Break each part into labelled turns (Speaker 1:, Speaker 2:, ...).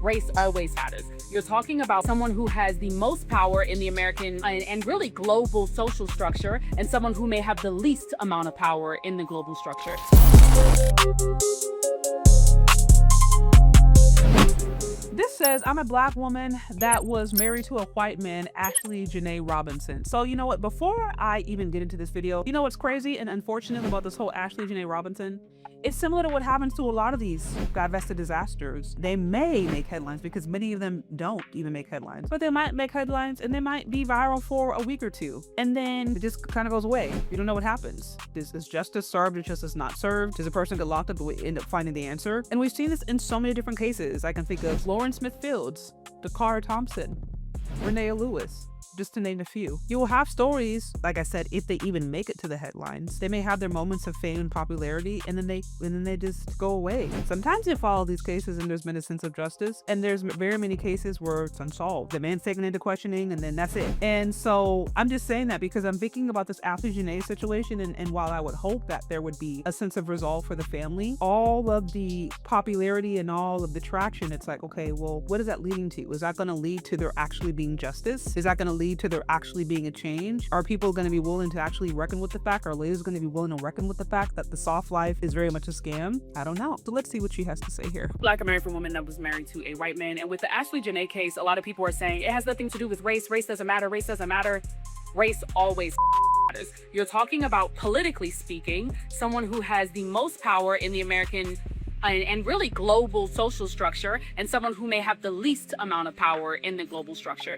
Speaker 1: race always matters. You're talking about someone who has the most power in the American and really global social structure, and someone who may have the least amount of power in the global structure.
Speaker 2: This says, I'm a black woman that was married to a white man, Ashley Jana Robinson. So you know what, before I even get into this video, you know what's crazy and unfortunate about this whole Ashley Jana Robinson? It's similar to what happens to a lot of these divested disasters. They may make headlines because many of them don't even make headlines, but they might make headlines and they might be viral for a week or two. And then it just kind of goes away. You don't know what happens. Is justice served or justice not served? Does a person get locked up and we end up finding the answer? And we've seen this in so many different cases. I can think of Lauren Smith Fields, Dakar Thompson, Renee Lewis, just to name a few. You will have stories, like I said, if they even make it to the headlines. They may have their moments of fame and popularity, and then they just go away. Sometimes you follow these cases and there's been a sense of justice, and there's very many cases where it's unsolved. The man's taken into questioning, and then that's it. And so I'm just saying that because I'm thinking about this Ashley Jana situation, and while I would hope that there would be a sense of resolve for the family, all of the popularity and all of the traction, it's like, okay, well, what is that leading to? Is that going to lead to there actually being justice? Is that going to lead to there actually being a change? Are people going to be willing to actually reckon with the fact? Are ladies going to be willing to reckon with the fact that the soft life is very much a scam? I don't know. So let's see what she has to say here.
Speaker 1: Black American woman that was married to a white man. And with the Ashley Jana case, a lot of people are saying it has nothing to do with race. Race doesn't matter. Race doesn't matter. Race always matters. You're talking about, politically speaking, someone who has the most power in the American and really global social structure, and someone who may have the least amount of power in the global structure.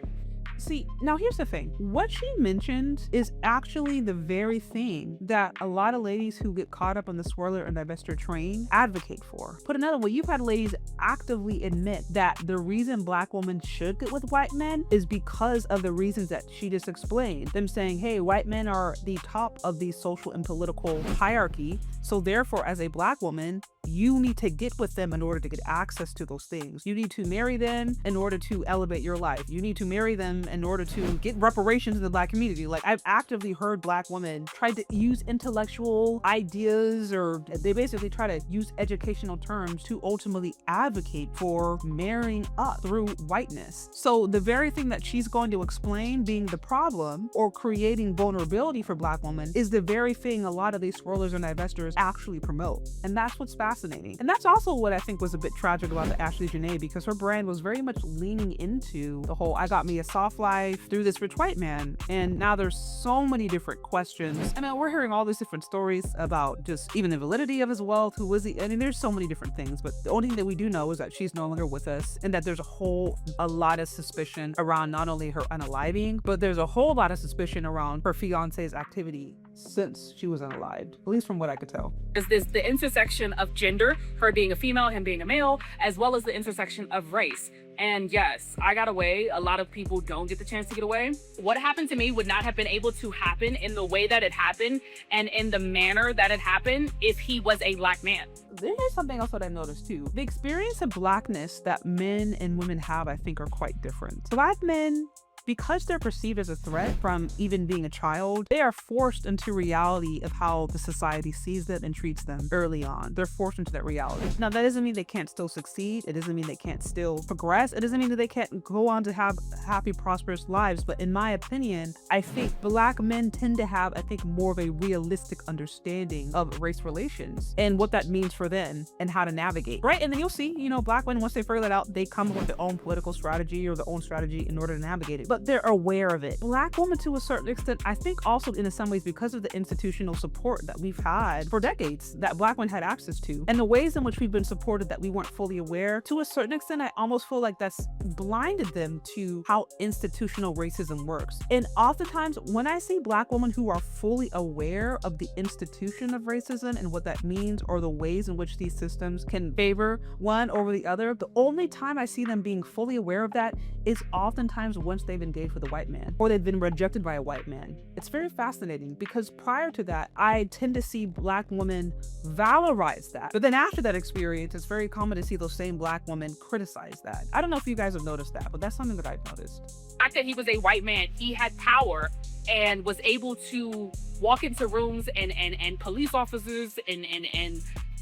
Speaker 2: See, now here's the thing. What she mentioned is actually the very thing that a lot of ladies who get caught up on the swirler and divester train advocate for. Put another way, you've had ladies actively admit that the reason black women should get with white men is because of the reasons that she just explained. Them saying, hey, white men are the top of the social and political hierarchy, so therefore as a black woman, you need to get with them in order to get access to those things. You need to marry them in order to elevate your life. You need to marry them in order to get reparations in the black community. Like, I've actively heard black women try to use intellectual ideas, or they basically try to use educational terms to ultimately advocate for marrying up through whiteness. So the very thing that she's going to explain being the problem or creating vulnerability for black women is the very thing a lot of these swirlers and divestors actually promote. And that's what's fascinating. And that's also what I think was a bit tragic about the Ashley Jana, because her brand was very much leaning into the whole, I got me a soft life through this rich white man. And now there's so many different questions. I mean, we're hearing all these different stories about just even the validity of his wealth. Who was he? I mean, there's so many different things, but the only thing that we do know is that she's no longer with us, and that there's a lot of suspicion around not only her unaliving, but there's a whole lot of suspicion around her fiance's activity since she was unalived, at least from what I could tell.
Speaker 1: There's the intersection of gender, her being a female, him being a male, as well as the intersection of race. And yes, I got away. A lot of people don't get the chance to get away. What happened to me would not have been able to happen in the way that it happened and in the manner that it happened if he was a black man.
Speaker 2: There's something else that I've noticed too. The experience of blackness that men and women have, I think, are quite different. Black men, because they're perceived as a threat from even being a child, they are forced into reality of how the society sees them and treats them early on. They're forced into that reality. Now, that doesn't mean they can't still succeed. It doesn't mean they can't still progress. It doesn't mean that they can't go on to have happy, prosperous lives. But in my opinion, I think black men tend to have, I think, more of a realistic understanding of race relations and what that means for them and how to navigate, right? And then you'll see, you know, black men, once they figure that out, they come up with their own political strategy or their own strategy in order to navigate it. But they're aware of it. Black women, to a certain extent, I think also in some ways because of the institutional support that we've had for decades that black women had access to, and the ways in which we've been supported that we weren't fully aware, to a certain extent, I almost feel like that's blinded them to how institutional racism works. And oftentimes when I see black women who are fully aware of the institution of racism and what that means, or the ways in which these systems can favor one over the other, the only time I see them being fully aware of that is oftentimes once they've engaged with a white man or they've been rejected by a white man. It's very fascinating because prior to that, I tend to see black women valorize that. But then after that experience, it's very common to see those same black women criticize that. I don't know if you guys have noticed that, but that's something that I've noticed.
Speaker 1: The fact that he was a white man, he had power and was able to walk into rooms and police officers and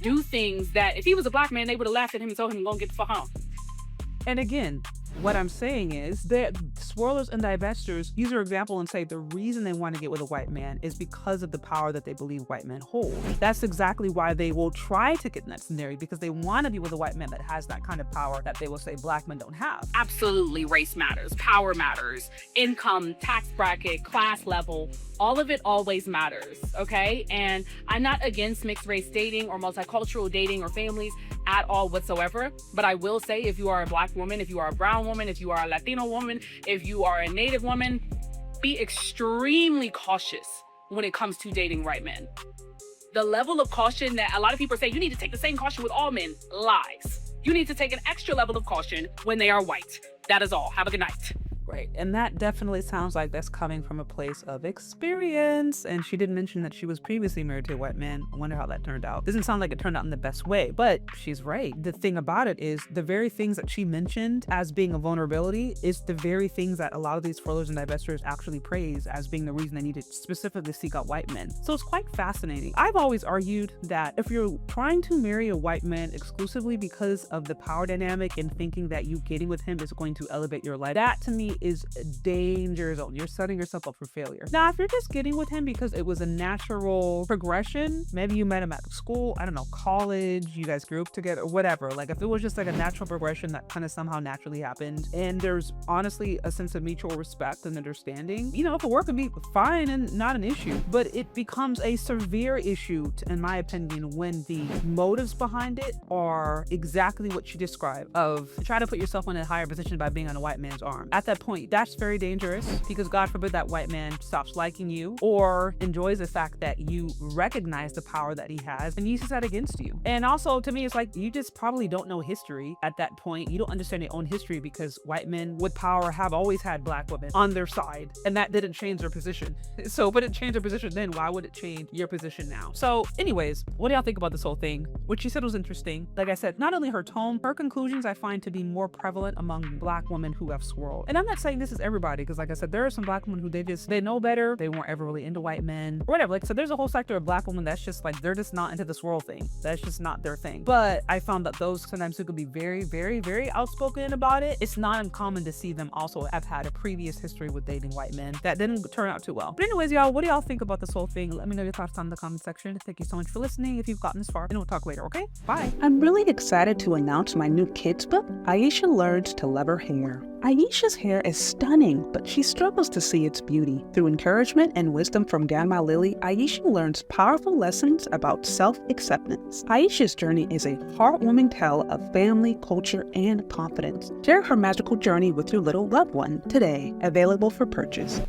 Speaker 1: do things that if he was a black man, they would have laughed at him and told him, go get the fuck home.
Speaker 2: And again, what I'm saying is that swirlers and divestors use your example and say the reason they want to get with a white man is because of the power that they believe white men hold. That's exactly why they will try to get in that scenario, because they want to be with a white man that has that kind of power that they will say black men don't have.
Speaker 1: Absolutely, race matters, power matters, income, tax bracket, class level, all of it always matters, okay? And I'm not against mixed race dating or multicultural dating or families at all whatsoever. But I will say, if you are a black woman, if you are a brown woman, if you are a Latino woman, if you are a Native woman, be extremely cautious when it comes to dating white men. The level of caution that a lot of people say, you need to take the same caution with all men, lies. You need to take an extra level of caution when they are white. That is all. Have a good night.
Speaker 2: Right. And that definitely sounds like that's coming from a place of experience. And she did mention that she was previously married to a white man. I wonder how that turned out. Doesn't sound like it turned out in the best way, but she's right. The thing about it is the very things that she mentioned as being a vulnerability is the very things that a lot of these swirlers and divestors actually praise as being the reason they need to specifically seek out white men. So it's quite fascinating. I've always argued that if you're trying to marry a white man exclusively because of the power dynamic and thinking that you getting with him is going to elevate your life, that to me is a danger zone. You're setting yourself up for failure. Now, if you're just getting with him because it was a natural progression, maybe you met him at school, I don't know, college, you guys grew up together, whatever. Like if it was just like a natural progression that kind of somehow naturally happened, and there's honestly a sense of mutual respect and understanding, you know, if it worked would be fine and not an issue. But it becomes a severe issue, in my opinion, when the motives behind it are exactly what you described, of try to put yourself in a higher position by being on a white man's arm. At that point, that's very dangerous, because God forbid that white man stops liking you or enjoys the fact that you recognize the power that he has and uses that against you. And also, to me, it's like you just probably don't know history at that point. You don't understand your own history, because white men with power have always had black women on their side, and that didn't change their position. So if it didn't change their position then, why would it change your position now? So anyways, what do y'all think about this whole thing? What she said was interesting. Like I said, not only her tone, her conclusions I find to be more prevalent among black women who have swirled. And I'm not saying this is everybody, because like I said, there are some black women who they know better. They weren't ever really into white men or whatever. Like, so there's a whole sector of black women that's just like, they're just not into the swirl thing. That's just not their thing. But I found that those sometimes who could be very, very, very outspoken about it, it's not uncommon to see them also have had a previous history with dating white men that didn't turn out too well. But anyways, y'all, what do y'all think about this whole thing? Let me know your thoughts down in the comment section. Thank you so much for listening. If you've gotten this far, and we'll talk later, okay? Bye.
Speaker 3: I'm really excited to announce my new kids book, Aisha Learns to Love Her Hair. Aisha's hair is stunning, but she struggles to see its beauty. Through encouragement and wisdom from Grandma Lily, Aisha learns powerful lessons about self-acceptance. Aisha's journey is a heartwarming tale of family, culture, and confidence. Share her magical journey with your little loved one today. Available for purchase.